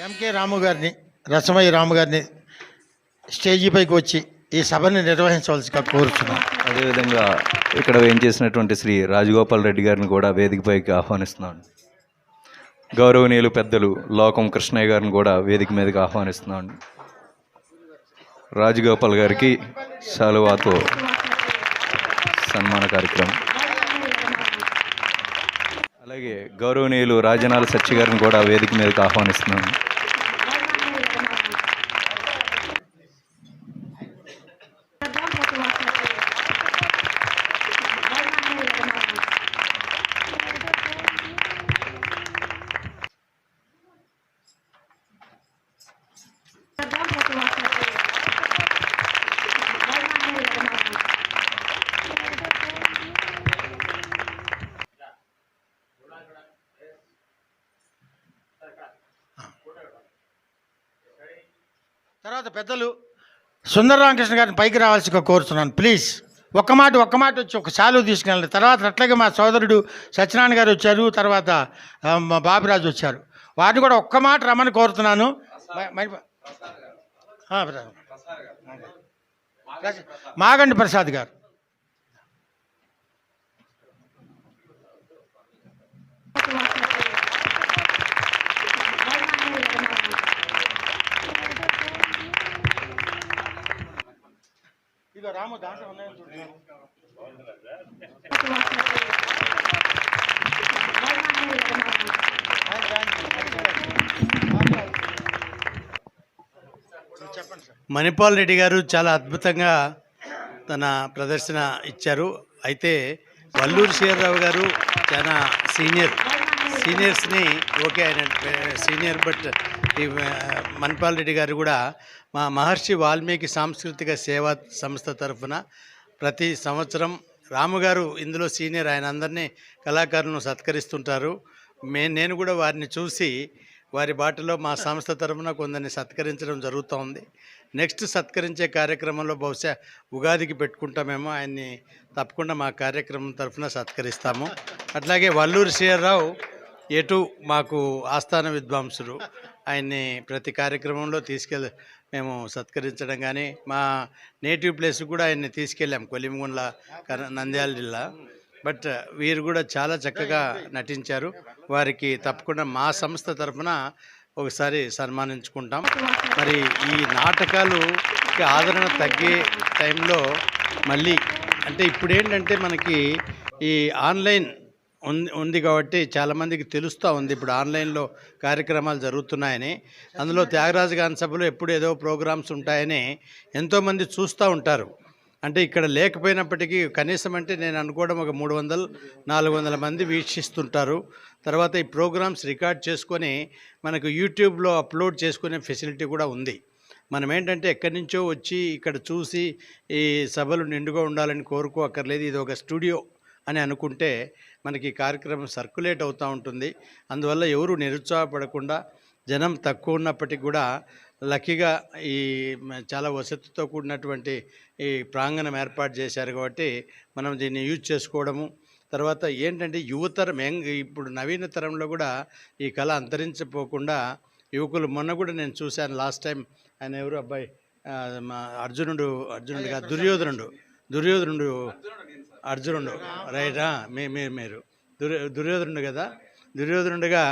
MK రాము గారిని, రసమయ్య రాము గారిని స్టేజీపైకి వచ్చి ఈ సభని నిర్వహించవలసిగా కోరుచున్నాను. అదేవిధంగా ఇక్కడ ఏం చేసినటువంటి శ్రీ రాజగోపాల్ రెడ్డి గారిని కూడా వేదికపైకి ఆహ్వానిస్తున్నాను. గౌరవనీయులు పెద్దలు లోకం కృష్ణయ్య గారిని కూడా వేదిక మీదకి ఆహ్వానిస్తున్నాను. రాజగోపాల్ గారికి శాలువాతో సన్మాన కార్యక్రమం. అలాగే గౌరవనీయులు రాజనాల సత్య గారిని కూడా వేదిక మీదకి ఆహ్వానిస్తున్నాను. తర్వాత పెద్దలు సుందర రామకృష్ణ గారిని పైకి రావాల్సిగా కోరుతున్నాను. ప్లీజ్ ఒక్క మాట వచ్చి ఒక శాలువ తీసుకెళ్ళండి. తర్వాత అట్లాగే మా సోదరుడు సత్యనారాయణ గారు వచ్చారు, తర్వాత మా బాబురాజు వచ్చారు. వారిని కూడా ఒక్క మాట రమ్మని కోరుతున్నాను. మాగండి ప్రసాద్ గారు. ఇక రాము దాంట్లో ఉన్నాయని చూడండి. చెప్పండి సార్. మణిపాల్ రెడ్డి గారు చాలా అద్భుతంగా తన ప్రదర్శన ఇచ్చారు. అయితే వల్లూరు శ్రీరావు గారు చాలా సీనియర్స్ని ఓకే ఆయన సీనియర్, బట్ ఈ మణిపాల్ రెడ్డి గారు కూడా మా మహర్షి వాల్మీకి సాంస్కృతిక సేవా సంస్థ తరఫున ప్రతి సంవత్సరం రాముగారు ఇందులో సీనియర్, ఆయన అందరినీ కళాకారులను సత్కరిస్తుంటారు. నేను కూడా వారిని చూసి వారి బాటలో మా సంస్థ తరఫున కొందరిని సత్కరించడం జరుగుతూ ఉంది. నెక్స్ట్ సత్కరించే కార్యక్రమంలో బహుశా ఉగాదికి పెట్టుకుంటామేమో, ఆయన్ని తప్పకుండా మా కార్యక్రమం తరఫున సత్కరిస్తాము. అట్లాగే వల్లూరు శ్రీరావు ఎటు మాకు ఆస్థాన విద్వాంసుడు, ఆయన్ని ప్రతి కార్యక్రమంలో మేము సత్కరించడం కానీ మా నేటివ్ ప్లేస్ కూడా ఆయన్ని తీసుకెళ్ళాం, కొలిమిగుండ్ల నంద్యాల జిల్లా. బట్ వీరు కూడా చాలా చక్కగా నటించారు. వారికి తప్పకుండా మా సంస్థ తరఫున ఒకసారి సన్మానించుకుంటాం. మరి ఈ నాటకాలుకి ఆదరణ తగ్గే టైంలో మళ్ళీ అంటే ఇప్పుడు ఏంటంటే మనకి ఈ ఆన్లైన్ ఉంది కాబట్టి చాలామందికి తెలుస్తూ ఉంది ఇప్పుడు ఆన్లైన్లో కార్యక్రమాలు జరుగుతున్నాయని. అందులో త్యాగరాజ గాన సభలో ఎప్పుడు ఏదో ప్రోగ్రామ్స్ ఉంటాయని ఎంతోమంది చూస్తూ ఉంటారు. అంటే ఇక్కడ లేకపోయినప్పటికీ కనీసం అంటే నేను అనుకోవడం ఒక 300-400 మంది వీక్షిస్తుంటారు. తర్వాత ఈ ప్రోగ్రామ్స్ రికార్డ్ చేసుకొని మనకు యూట్యూబ్లో అప్లోడ్ చేసుకునే ఫెసిలిటీ కూడా ఉంది. మనం ఏంటంటే ఎక్కడి నుంచో వచ్చి ఇక్కడ చూసి ఈ సభలు నిండుగా ఉండాలని కోరుకోక్కర్లేదు. ఇది ఒక స్టూడియో అని అనుకుంటే మనకి కార్యక్రమం సర్క్యులేట్ అవుతూ ఉంటుంది. అందువల్ల ఎవరు నిరుత్సాహపడకుండా జనం తక్కువ ఉన్నప్పటికీ కూడా లక్కీగా ఈ చాలా వసతితో కూడినటువంటి ఈ ప్రాంగణం ఏర్పాటు చేశారు కాబట్టి మనం దీన్ని యూజ్ చేసుకోవడము. తర్వాత ఏంటంటే యువతరం ఇప్పుడు నవీన తరంలో కూడా ఈ కళ అంతరించిపోకుండా యువకులు, మొన్న కూడా నేను చూశాను లాస్ట్ టైం, ఆయన ఎవరు అబ్బాయి మా అర్జునుడు కాదు అర్జునుడు రైటా మీరు దుర్యోధనుడు కదా, దుర్యోధనుడిగా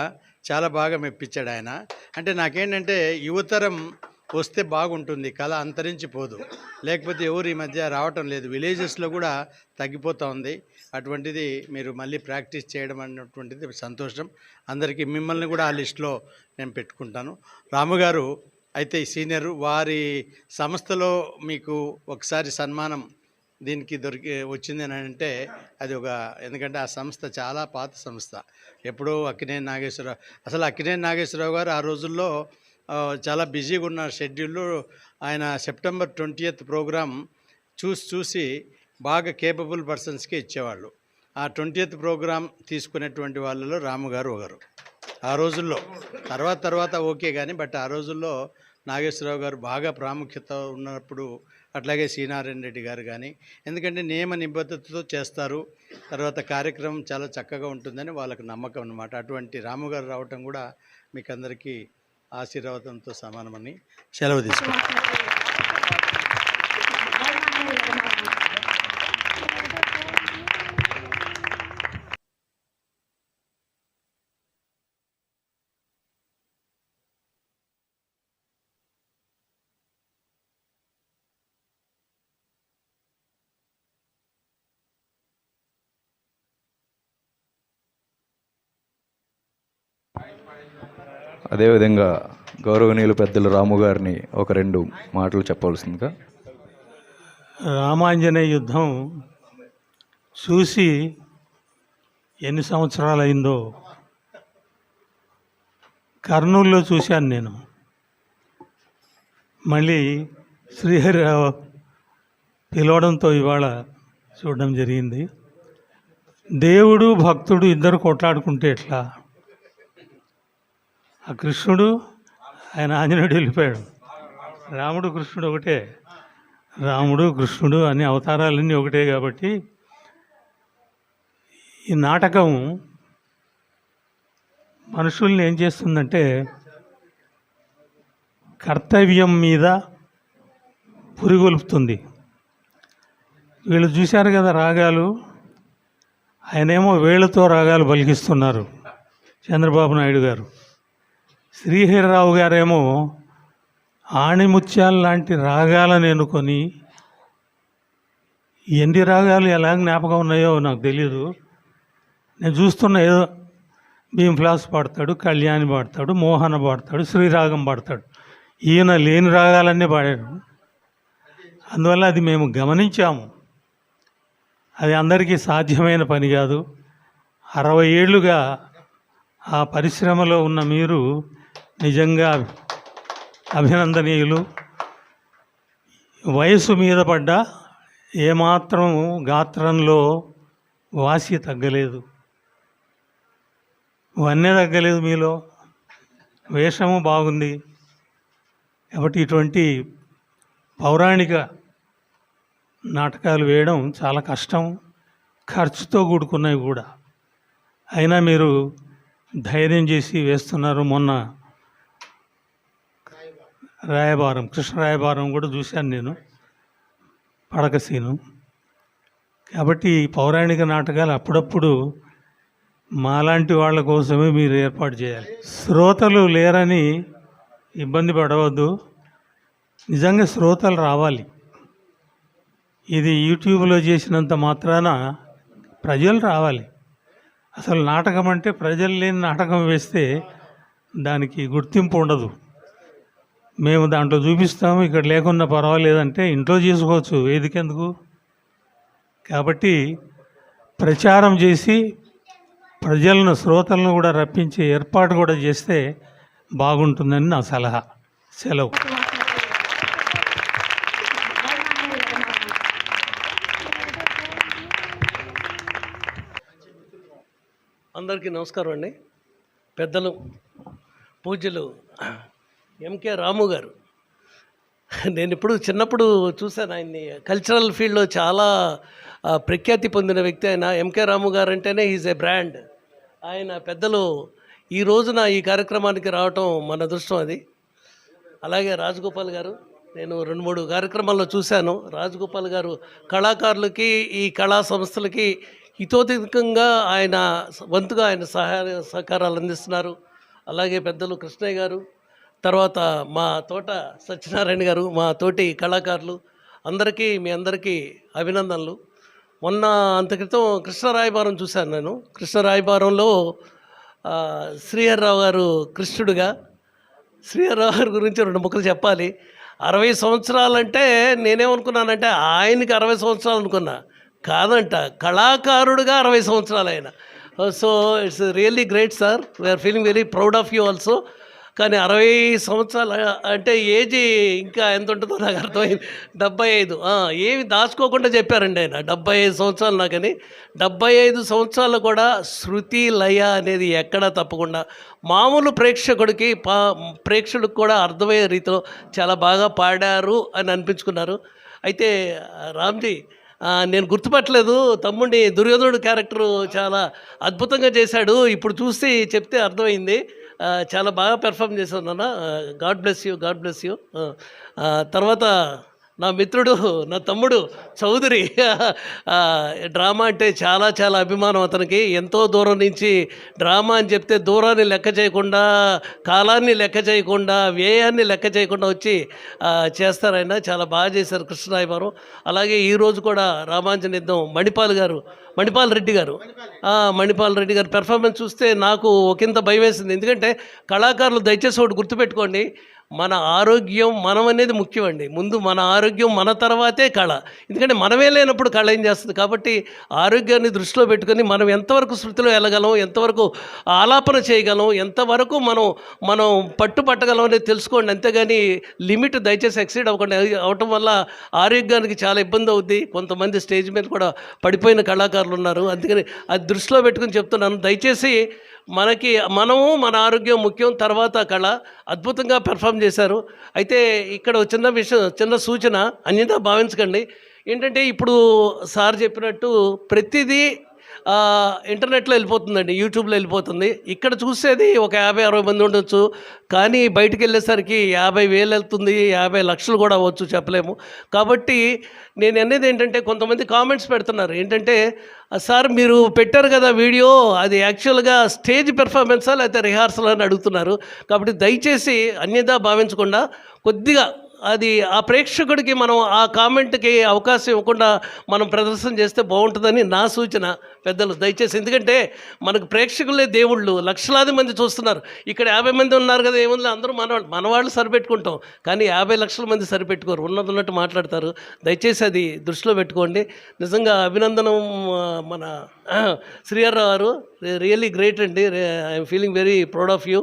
చాలా బాగా మెప్పించాడు ఆయన. అంటే నాకేంటంటే యువతరం వస్తే బాగుంటుంది, కళ అంతరించిపోదు. లేకపోతే ఎవరు ఈ మధ్య రావటం లేదు, విలేజెస్లో కూడా తగ్గిపోతూ ఉంది. అటువంటిది మీరు మళ్ళీ ప్రాక్టీస్ చేయడం అన్నటువంటిది సంతోషం. అందరికీ మిమ్మల్ని కూడా ఆ లిస్టులో నేను పెట్టుకుంటాను. రాముగారు అయితే ఈ సీనియరు, వారి సంస్థలో మీకు ఒకసారి సన్మానం దీనికి వచ్చింది అని అంటే అది ఎందుకంటే ఆ సంస్థ చాలా పాత సంస్థ. ఎప్పుడో అక్కినేని నాగేశ్వరరావు గారు ఆ రోజుల్లో చాలా బిజీగా ఉన్న షెడ్యూల్లో ఆయన సెప్టెంబర్ 20th ప్రోగ్రాం చూసి బాగా కేపబుల్ పర్సన్స్కి ఇచ్చేవాళ్ళు. ఆ 20th ప్రోగ్రాం తీసుకునేటువంటి వాళ్ళలో రాముగారు ఒకరు ఆ రోజుల్లో. తర్వాత ఓకే కానీ బట్ ఆ రోజుల్లో నాగేశ్వరరావు గారు బాగా ప్రాముఖ్యత ఉన్నప్పుడు, అట్లాగే శ్రీనారాయణ రెడ్డి గారు కానీ, ఎందుకంటే నియమ నిబద్ధతతో చేస్తారు. తర్వాత కార్యక్రమం చాలా చక్కగా ఉంటుందని వాళ్ళకు నమ్మకం అన్నమాట. అటువంటి రాముగారు రావటం కూడా మీకు అందరికీ ఆశీర్వాదంతో సమానమని సెలవు తీసుకుంటాను. అదేవిధంగా గౌరవనీయులు పెద్దలు రాము గారిని ఒక 2 మాటలు చెప్పవలసిందిగా. రామాంజనేయ యుద్ధం చూసి ఎన్ని సంవత్సరాలు అయిందో. కర్నూలులో చూశాను నేను. మళ్ళీ శ్రీహరిరావు పిలవడంతో ఇవాళ చూడడం జరిగింది. దేవుడు భక్తుడు ఇద్దరు కొట్లాడుకుంటే ఎట్లా? ఆ కృష్ణుడు ఆయన ఆంజనేయుడు వెళ్ళిపోయాడు. రాముడు కృష్ణుడు ఒకటే. రాముడు కృష్ణుడు అనే అవతారాలన్నీ ఒకటే. కాబట్టి ఈ నాటకం మనుషుల్ని ఏం చేస్తుందంటే కర్తవ్యం మీద పురిగొల్పుతుంది. వీళ్ళు చూశారు కదా రాగాలు. ఆయనేమో వేళ్ళతో రాగాలు పలికిస్తున్నారు చంద్రబాబు నాయుడు గారు. శ్రీహరిరావు గారేమో ఆణిముత్యాలు లాంటి రాగాలను ఎన్నుకొని, ఎన్ని రాగాలు ఎలా జ్ఞాపకం ఉన్నాయో నాకు తెలియదు. నేను చూస్తున్న ఏదో భీమ్ఫ్లాస్ పాడతాడు, కళ్యాణి పాడతాడు, మోహన పాడతాడు, శ్రీరాగం పాడతాడు. ఈయన లేని రాగాలన్నీ పాడాడు. అందువల్ల అది మేము గమనించాము. అది అందరికీ సాధ్యమైన పని కాదు. 60 ఏళ్ళుగా ఆ పరిశ్రమలో ఉన్న మీరు నిజంగా అభినందనీయులు. వయసు మీద పడ్డ ఏమాత్రం గాత్రంలో వాసి తగ్గలేదు, వన్నె తగ్గలేదు మీలో. వేషము బాగుంది. కాబట్టి ఇటువంటి పౌరాణిక నాటకాలు వేయడం చాలా కష్టం, ఖర్చుతో కూడుకున్నవి కూడా. అయినా మీరు ధైర్యం చేసి వేస్తున్నారు. మొన్న రాయబారం, కృష్ణ రాయబారం కూడా చూశాను నేను, పడక సీను. కాబట్టి ఈ పౌరాణిక నాటకాలు అప్పుడప్పుడు మాలాంటి వాళ్ళ కోసమే మీరు ఏర్పాటు చేయాలి. శ్రోతలు లేరని ఇబ్బంది పడవద్దు. నిజంగా శ్రోతలు రావాలి. ఇది యూట్యూబ్లో చేసినంత మాత్రాన ప్రజలు రావాలి. అసలు నాటకం అంటే ప్రజలు లేని నాటకం వేస్తే దానికి గుర్తింపు ఉండదు. మేము దాంట్లో చూపిస్తాము, ఇక్కడ లేకున్నా పర్వాలేదంటే ఇంట్లో చేసుకోవచ్చు, వేదిక ఎందుకు? కాబట్టి ప్రచారం చేసి ప్రజలను, శ్రోతలను కూడా రప్పించే ఏర్పాటు కూడా చేస్తే బాగుంటుందని నా సలహా. సెలవు. అందరికీ నమస్కారం అండి. పెద్దలు పూజ్యులు ఎంకే రాము గారు, నేను ఇప్పుడు చిన్నప్పుడు చూశాను ఆయన్ని. కల్చరల్ ఫీల్డ్లో చాలా ప్రఖ్యాతి పొందిన వ్యక్తి ఆయన. ఎంకే రాము గారు అంటేనే ఈజ్ ఏ బ్రాండ్. ఆయన పెద్దలు ఈ రోజున ఈ కార్యక్రమానికి రావటం మన అదృష్టం అది. అలాగే రాజగోపాల్ గారు, నేను 2-3 కార్యక్రమాల్లో చూశాను. రాజగోపాల్ గారు కళాకారులకి, ఈ కళా సంస్థలకి హితోధికంగా ఆయన వంతుగా ఆయన సహాయ సహకారాలు అందిస్తున్నారు. అలాగే పెద్దలు కృష్ణయ్య గారు, తర్వాత మా తోట సత్యనారాయణ గారు, మా తోటి కళాకారులు అందరికీ, మీ అందరికీ అభినందనలు. మొన్న అంత క్రితం కృష్ణ రాయబారం చూశాను నేను. కృష్ణ రాయబారంలో శ్రీహరిరావు గారు కృష్ణుడుగా. శ్రీహరిరావు గారి గురించి 2 ముక్కలు చెప్పాలి. 60 సంవత్సరాలంటే నేనేమనుకున్నానంటే ఆయనకి 60 సంవత్సరాలు అనుకున్నా. కాదంట, కళాకారుడుగా 60 సంవత్సరాలు ఆయన. So it's really great sir. We're feeling very proud of you also. కానీ 60 సంవత్సరాలు అంటే ఏజ్ ఇంకా ఎంత ఉంటుందో నాకు అర్థమైంది. 75. ఏమి దాచుకోకుండా చెప్పారండి ఆయన. 75 సంవత్సరాలు నాకని. 75 సంవత్సరాలు కూడా శృతి లయ అనేది ఎక్కడా తప్పకుండా మామూలు ప్రేక్షకుడికి, ప్రేక్షకుడికి కూడా అర్థమయ్యే రీతిలో చాలా బాగా పాడారు అని అనిపించుకున్నారు. అయితే రామ్జీ, నేను గుర్తుపట్టలేదు తమ్ముడిని. దుర్యోధనుడు క్యారెక్టరు చాలా అద్భుతంగా చేశాడు. ఇప్పుడు చూసి చెప్తే అర్థమైంది. చాలా బాగా పెర్ఫామ్ చేశావు నాన్న. God bless you, God bless you. తర్వాత నా మిత్రుడు, నా తమ్ముడు చౌదరి, డ్రామా అంటే చాలా చాలా అభిమానం అతనికి. ఎంతో దూరం నుంచి డ్రామా అని చెప్తే దూరాన్ని లెక్క చేయకుండా, కాలాన్ని లెక్క చేయకుండా, వ్యయాన్ని లెక్క చేయకుండా వచ్చి చేస్తారు. ఆయన చాలా బాగా చేశారు కృష్ణరాయబారం. అలాగే ఈరోజు కూడా రామాంజన యుద్ధం మణిపాల్ రెడ్డి గారు పెర్ఫార్మెన్స్ చూస్తే నాకు ఒకంత భయం వేసింది. ఎందుకంటే కళాకారులు దయచేసి ఒకటి గుర్తుపెట్టుకోండి, మన ఆరోగ్యం మనం అనేది ముఖ్యమండి. ముందు మన ఆరోగ్యం, మన తర్వాతే కళ. ఎందుకంటే మనమే లేనప్పుడు కళ ఏం చేస్తుంది. కాబట్టి ఆరోగ్యాన్ని దృష్టిలో పెట్టుకొని మనం ఎంతవరకు శృతిలో వెళ్ళగలం, ఎంతవరకు ఆలాపన చేయగలం, ఎంతవరకు మనం పట్టగలం అనేది తెలుసుకోండి. అంతేగాని లిమిట్ దయచేసి ఎక్సీడ్ అవటం వల్ల ఆరోగ్యానికి చాలా ఇబ్బంది అవుద్ది. కొంతమంది స్టేజ్ మీద కూడా పడిపోయిన కళాకారులు ఉన్నారు. అందుకని అది దృష్టిలో పెట్టుకుని చెప్తున్నాను. దయచేసి మన ఆరోగ్యం ముఖ్యం, తర్వాత కళ. అద్భుతంగా పెర్ఫామ్ చేశారు. అయితే ఇక్కడ చిన్న సూచన, అన్యథా భావించకండి. ఏంటంటే ఇప్పుడు సార్ చెప్పినట్టు ప్రతిదీ ఇంటర్నెట్లో వెళ్ళిపోతుందండి, యూట్యూబ్లో వెళ్ళిపోతుంది. ఇక్కడ చూసేది ఒక 50-60 మంది ఉండొచ్చు, కానీ బయటికి వెళ్ళేసరికి 50,000 వెళ్తుంది, 50 లక్షలు కూడా అవ్వచ్చు, చెప్పలేము. కాబట్టి నేను అనేది ఏంటంటే, కొంతమంది కామెంట్స్ పెడుతున్నారు ఏంటంటే, సార్ మీరు పెట్టారు కదా వీడియో, అది యాక్చువల్గా స్టేజ్ పెర్ఫార్మెన్సా లేకపోతే రిహార్సల్ అని అడుగుతున్నారు. కాబట్టి దయచేసి అన్యథా భావించకుండా కొద్దిగా అది ఆ ప్రేక్షకుడికి మనం ఆ కామెంట్కి అవకాశం ఇవ్వకుండా మనం ప్రదర్శన చేస్తే బాగుంటుందని నా సూచన. పెద్దలు దయచేసి, ఎందుకంటే మనకు ప్రేక్షకులే దేవుళ్ళు, లక్షలాది మంది చూస్తున్నారు. ఇక్కడ 50 మంది ఉన్నారు కదా, ఏముంది, అందరూ మనవాళ్ళు సరిపెట్టుకుంటాం, కానీ 50 లక్షల మంది సరిపెట్టుకోరు, ఉన్నట్టు మాట్లాడతారు. దయచేసి అది దృష్టిలో పెట్టుకోండి. నిజంగా అభినందనం మన శ్రీహర్రావు గారు, రియల్లీ గ్రేట్ అండి. I'm feeling very proud of you.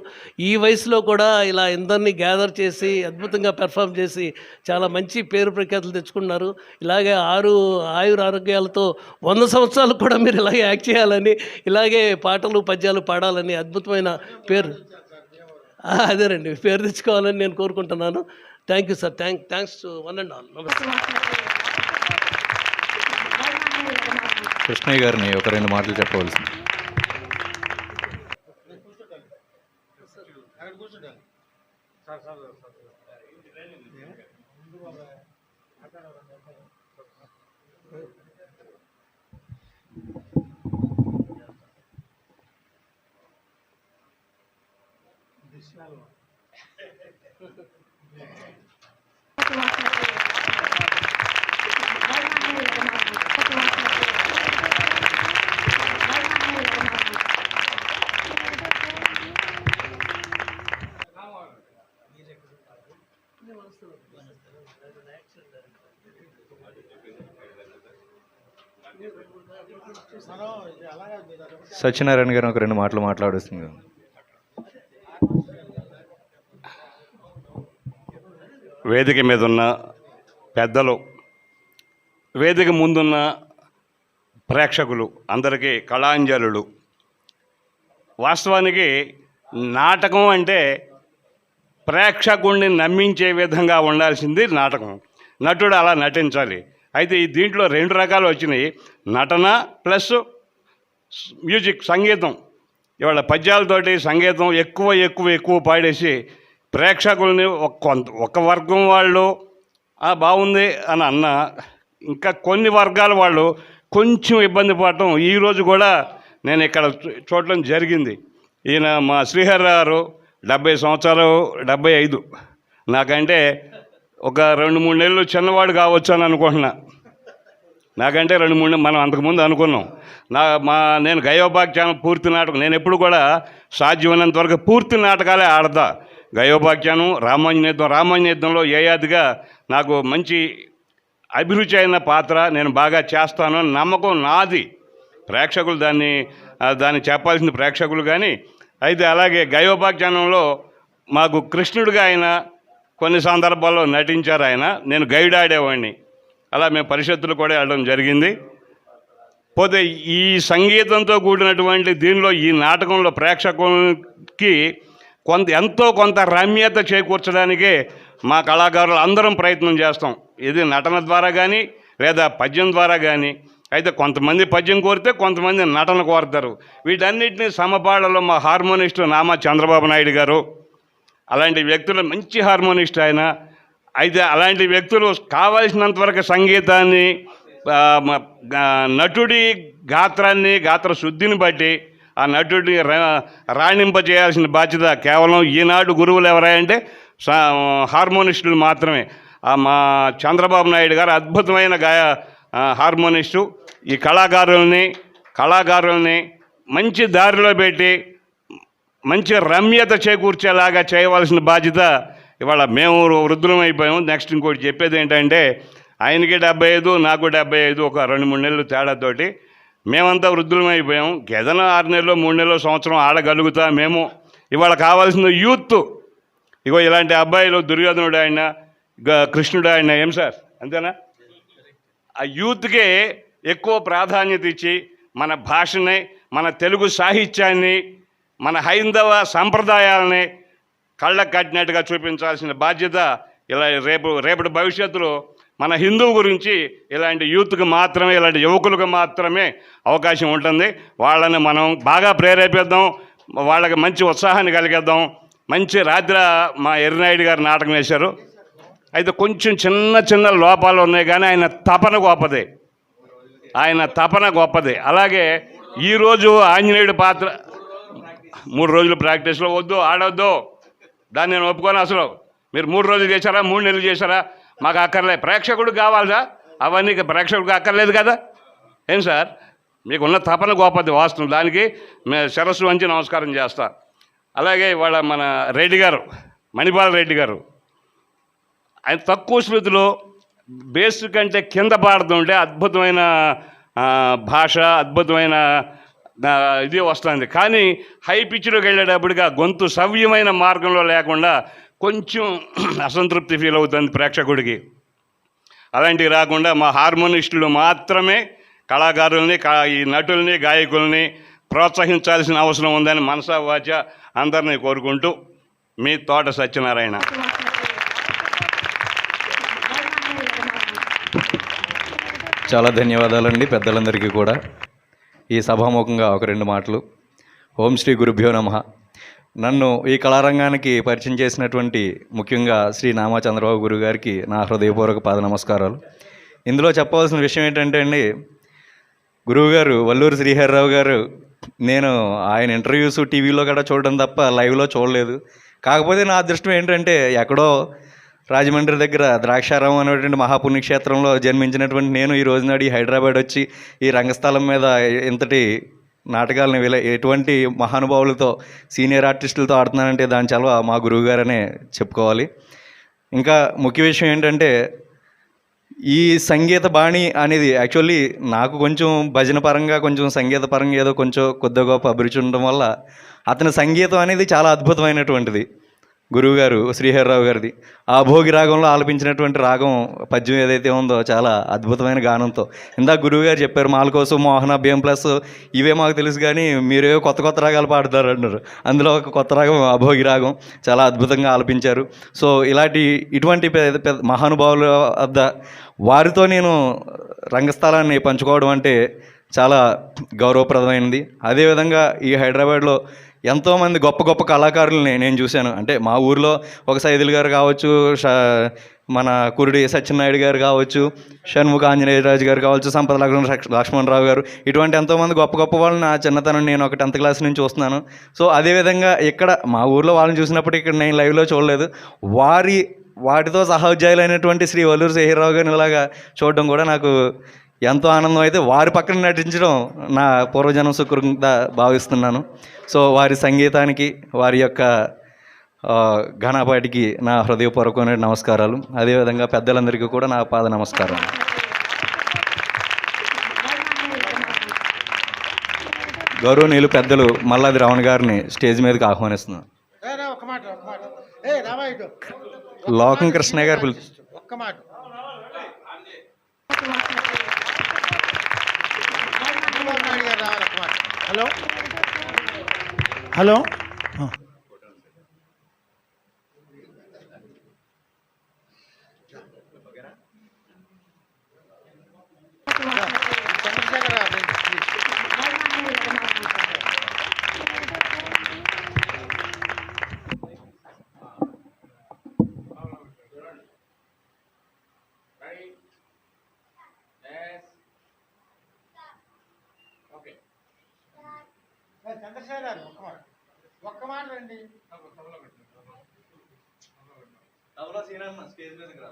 ఈ వయసులో కూడా ఇలా అందరినీ గ్యాదర్ చేసి అద్భుతంగా పెర్ఫామ్ చేసి చాలా మంచి పేరు ప్రఖ్యాతులు తెచ్చుకున్నారు. ఇలాగే ఆరోగ్యాలతో 100 సంవత్సరాలు కూడా మీరు ఇలాగే యాక్ట్ చేయాలని, ఇలాగే పాటలు పద్యాలు పాడాలని, అద్భుతమైన పేరు అదేనండి పేరు తెచ్చుకోవాలని నేను కోరుకుంటున్నాను. Thank you sir. Thanks to one and all. నమస్తే. కృష్ణయ్య గారిని ఒక 2 మాటలు చెప్పవలసింది. సత్యనారాయణ గారు ఒక 2 మాటలు మాట్లాడుతుంది. వేదిక మీద ఉన్న పెద్దలు, వేదిక ముందున్న ప్రేక్షకులు అందరికీ కళాంజలులు. వాస్తవానికి నాటకం అంటే ప్రేక్షకుడిని నమ్మించే విధంగా ఉండాల్సింది నాటకం. నటుడు అలా నటించాలి. అయితే ఈ దీంట్లో 2 రకాలు వచ్చినాయి, నటన ప్లస్ మ్యూజిక్, సంగీతం. ఇవాళ పద్యాలతోటి సంగీతం ఎక్కువ పాడేసి ప్రేక్షకుల్ని ఒక వర్గం వాళ్ళు బాగుంది అని అన్న, ఇంకా కొన్ని వర్గాల వాళ్ళు కొంచెం ఇబ్బంది పడటం ఈరోజు కూడా నేను ఇక్కడ చూడటం జరిగింది. ఈయన మా శ్రీహరి గారు 70 సంవత్సరాలు, 75, నాకంటే ఒక 2-3 నెలలు చిన్నవాడు కావచ్చు అని అనుకుంటున్నా. నాకంటే 2-3 మనం అంతకుముందు అనుకున్నాం. నేను గయోపాఖ్యానం పూర్తి నాటకం, నేను ఎప్పుడు కూడా సాధ్యమైనంత వరకు పూర్తి నాటకాలే ఆడతా. గయోపాఖ్యానం, రామాంజనేయుద్ధంలో యయాతిగా నాకు మంచి అభిరుచి అయిన పాత్ర, నేను బాగా చేస్తాను అని నమ్మకం నాది. ప్రేక్షకులు దాన్ని చెప్పాల్సింది ప్రేక్షకులు. కానీ అయితే అలాగే గయోపాఖ్యానంలో మాకు కృష్ణుడిగా ఆయన కొన్ని సందర్భాల్లో నటించారు ఆయన, నేను గైడ్ ఆడేవాడిని. అలా మేము పరిషత్తులు కూడా వెళ్ళడం జరిగింది. పోతే ఈ సంగీతంతో కూడినటువంటి దీనిలో, ఈ నాటకంలో ప్రేక్షకులకి ఎంతో కొంత రమ్యత చేకూర్చడానికే మా కళాకారులు అందరం ప్రయత్నం చేస్తాం. ఇది నటన ద్వారా కానీ లేదా పద్యం ద్వారా కానీ అయితే కొంతమంది పద్యం కోరితే కొంతమంది నటన కోరుతారు. వీటన్నిటిని సమపాళ్ళలో మా హార్మోనిస్టు నామా చంద్రబాబు నాయుడు గారు, అలాంటి వ్యక్తులు మంచి హార్మోనిస్ట్ ఆయన. అయితే అలాంటి వ్యక్తులు కావాల్సినంత వరకు సంగీతాన్ని, నటుడి గాత్రాన్ని, గాత్ర శుద్ధిని బట్టి ఆ నటుడిని రాణింపజేయాల్సిన బాధ్యత కేవలం ఈనాడు గురువులు ఎవరంటే హార్మోనిస్టులు మాత్రమే. మా చంద్రబాబు నాయుడు గారు అద్భుతమైన హార్మోనిస్టు. ఈ కళాకారుల్ని మంచి దారిలో పెట్టి మంచి రమ్యత చేకూర్చేలాగా చేయవలసిన బాధ్యత ఇవాళ మేము వృద్ధులం అయిపోయాము. నెక్స్ట్ ఇంకోటి చెప్పేది ఏంటంటే, ఆయనకి 75, నాకు 75, ఒక 2-3 నెలలు తేడాతోటి మేమంతా వృద్ధులం అయిపోయాం. ఏదైనా 6 నెలలు, 3 నెలలు, సంవత్సరం ఆడగలుగుతా మేము. ఇవాళ కావాల్సిన యూత్ ఇగో ఇలాంటి అబ్బాయిలు, దుర్యోధనుడు ఆయన, కృష్ణుడు ఆయన, ఏం సార్ అంతేనా? ఆ యూత్కే ఎక్కువ ప్రాధాన్యత ఇచ్చి మన భాషని, మన తెలుగు సాహిత్యాన్ని, మన హైందవ సంప్రదాయాలని కళ్ళకు కట్టినట్టుగా చూపించాల్సిన బాధ్యత ఇలా రేపటి భవిష్యత్తులో మన హిందువు గురించి ఇలాంటి యూత్కి మాత్రమే, ఇలాంటి యువకులకు మాత్రమే అవకాశం ఉంటుంది. వాళ్ళని మనం బాగా ప్రేరేపిద్దాం, వాళ్ళకి మంచి ఉత్సాహాన్ని కలిగిద్దాం. మంచి రాత్రి మా ఎర్రనాయుడు గారు నాటకం వేశారు. అయితే కొంచెం చిన్న లోపాలు ఉన్నాయి, కానీ ఆయన తపన గొప్పది. అలాగే ఈరోజు ఆంజనేయుడి పాత్ర 3 రోజులు ప్రాక్టీస్లో ఆడొద్దు, దాన్ని నేను ఒప్పుకోను. అసలు మీరు 3 రోజులు చేశారా, 3 నెలలు చేశారా, మాకు అక్కర్లేదు. ప్రేక్షకుడు కావాలా? అవన్నీ ప్రేక్షకుడికి అక్కర్లేదు కదా. ఏం సార్, మీకున్న తపన గొప్పది వాస్తవం. దానికి మేము శిరస్సు వంచి నమస్కారం చేస్తా. అలాగే ఇవాళ మన రెడ్డి గారు, మణిపాల్ రెడ్డి గారు, ఆయన తక్కువ శృతిలో బేస్ కంటే కింద పాడుతుంటే అద్భుతమైన భాష, అద్భుతమైన ఇది వస్తుంది. కానీ హై పిచ్లోకి వెళ్ళేటప్పటికి ఆ గొంతు సవ్యమైన మార్గంలో లేకుండా కొంచెం అసంతృప్తి ఫీల్ అవుతుంది ప్రేక్షకుడికి. అలాంటివి రాకుండా మా హార్మోనిస్టులు మాత్రమే కళాకారుల్ని, ఈ నటుల్ని, గాయకుల్ని ప్రోత్సహించాల్సిన అవసరం ఉందని మనసా వాచ అందరినీ కోరుకుంటూ, మీ తోట సత్యనారాయణ. చాలా ధన్యవాదాలండి పెద్దలందరికీ కూడా. ఈ సభాముఖంగా ఒక 2 మాటలు. ఓం శ్రీ గురుభ్యో నమః. నన్ను ఈ కళారంగానికి పరిచయం చేసినటువంటి ముఖ్యంగా శ్రీ నామా చంద్రబాబు గురువు గారికి నా హృదయపూర్వక పాద నమస్కారాలు. ఇందులో చెప్పవలసిన విషయం ఏంటంటే అండి, గురువుగారు వల్లూరు శ్రీహరిరావు గారు, నేను ఆయన ఇంటర్వ్యూస్ టీవీలో కూడా చూడడం తప్ప లైవ్లో చూడలేదు. కాకపోతే నా అదృష్టం ఏంటంటే, ఎక్కడో రాజమండ్రి దగ్గర ద్రాక్షారామం అనేటువంటి మహాపుణ్యక్షేత్రంలో జన్మించినటువంటి నేను ఈ రోజునాడు ఈ హైదరాబాద్ వచ్చి ఈ రంగస్థలం మీద ఇంతటి నాటకాలను ఎటువంటి మహానుభావులతో, సీనియర్ ఆర్టిస్టులతో ఆడుతున్నానంటే దాని చలవ మా గురువుగారనే చెప్పుకోవాలి. ఇంకా ముఖ్య విషయం ఏంటంటే, ఈ సంగీత బాణి అనేది యాక్చువల్లీ నాకు కొంచెం భజన పరంగా, కొంచెం సంగీత పరంగా ఏదో కొంచెం కొద్దిగా గొప్ప అభిరుచి ఉండడం వల్ల అతని సంగీతం అనేది చాలా అద్భుతమైనటువంటిది. గురువుగారు శ్రీహరిరావు గారిది ఆ భోగి రాగంలో ఆలపించినటువంటి రాగం, పద్యం ఏదైతే ఉందో చాలా అద్భుతమైన గానంతో. ఇందాక గురువుగారు చెప్పారు మాలకోసం, మోహన, BM+, ఇవే మాకు తెలుసు, కానీ మీరేవో కొత్త రాగాలు పాడతారు అన్నారు. అందులో ఒక కొత్త రాగం అభోగి రాగం చాలా అద్భుతంగా ఆలపించారు. సో ఇటువంటి పెద్ద మహానుభావుల వద్ద వారితో నేను రంగస్థలాన్ని పంచుకోవడం అంటే చాలా గౌరవప్రదమైనది. అదేవిధంగా ఈ హైదరాబాద్లో ఎంతోమంది గొప్ప కళాకారులని నేను చూశాను. అంటే మా ఊరిలో ఒక సైదులు గారు కావచ్చు, మన కురుడి సత్యనారాయణ గారు కావచ్చు, షణ్ముఖ ఆంజనేయరాజు గారు కావచ్చు, సంపద లక్ష్మణరావు గారు, ఇటువంటి ఎంతోమంది గొప్ప వాళ్ళు నా చిన్నతనం నేను ఒక 10th క్లాస్ నుంచి చూస్తున్నాను. సో అదేవిధంగా ఇక్కడ మా ఊరిలో వాళ్ళని చూసినప్పుడు ఇక్కడ నేను లైవ్లో చూడలేదు. వాటితో సహోద్యాయులైనటువంటి శ్రీ వల్లూరు శ్రీహరిరావు గారిని ఇలాగా చూడడం కూడా నాకు ఎంతో ఆనందం. అయితే వారి పక్కన నటించడం నా పూర్వజన్మ సుకృతంగా భావిస్తున్నాను. సో వారి సంగీతానికి, వారి యొక్క ఘనపాటికి నా హృదయపూర్వకమైన నమస్కారాలు. అదేవిధంగా పెద్దలందరికీ కూడా నా పాద నమస్కారం. గౌరవనీయులు పెద్దలు మల్లాది రావణ గారిని స్టేజ్ మీదకి ఆహ్వానిస్తున్నాను. లోకం కృష్ణయ్య గారు హలో చంద్రశేఖర్ గారు ఒక్క మాట రండి. స్టేజ్ మీదకి రా.